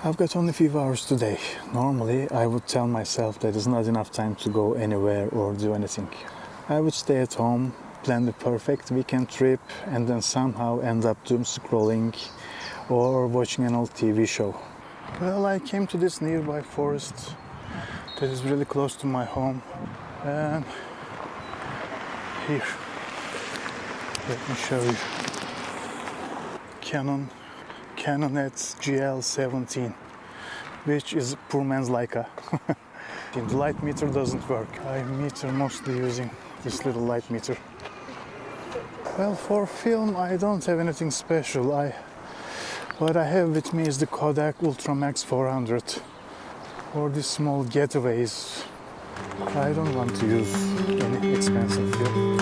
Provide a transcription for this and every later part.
I've got only a few hours today. Normally, I would tell myself that it's not enough time to go anywhere or do anything. I would stay at home, plan the perfect weekend trip, and then somehow end up doom scrolling or watching an old TV show. Well, I came to this nearby forest that is really close to my home, and here, let me show you. Canon Canonet QL17, which is poor man's Leica. The light meter doesn't work. I meter mostly using this little light meter. Well, for film I don't have anything special. What I have with me is the Kodak UltraMax 400. For these small getaways, I don't want to use any expensive film.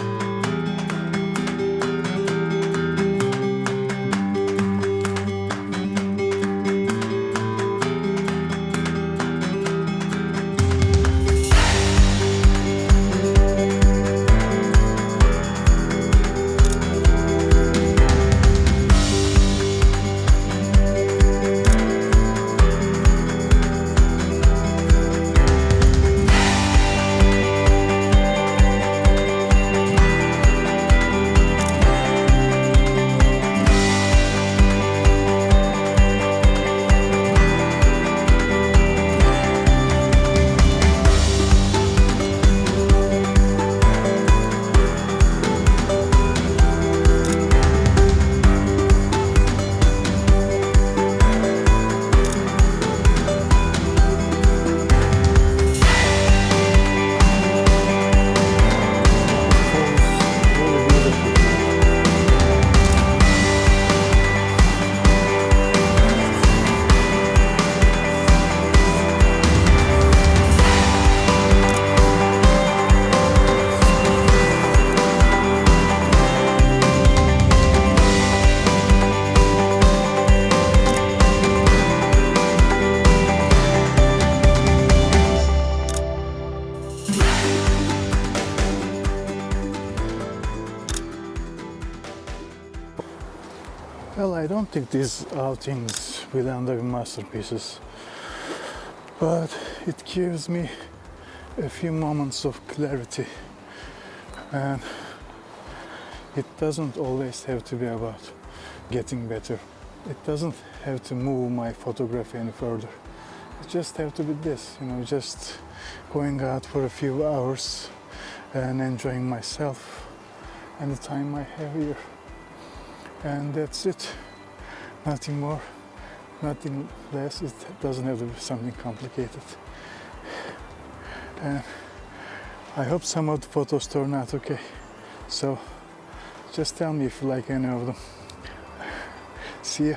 Well, I don't think these outings will end up in masterpieces, but it gives me a few moments of clarity, and it doesn't always have to be about getting better. It doesn't have to move my photography any further. It just have to be this, just going out for a few hours and enjoying myself and the time I have here. And that's it. Nothing more, nothing less. It doesn't have to be something complicated. And I hope some of the photos turn out okay. So just tell me if you like any of them. See ya.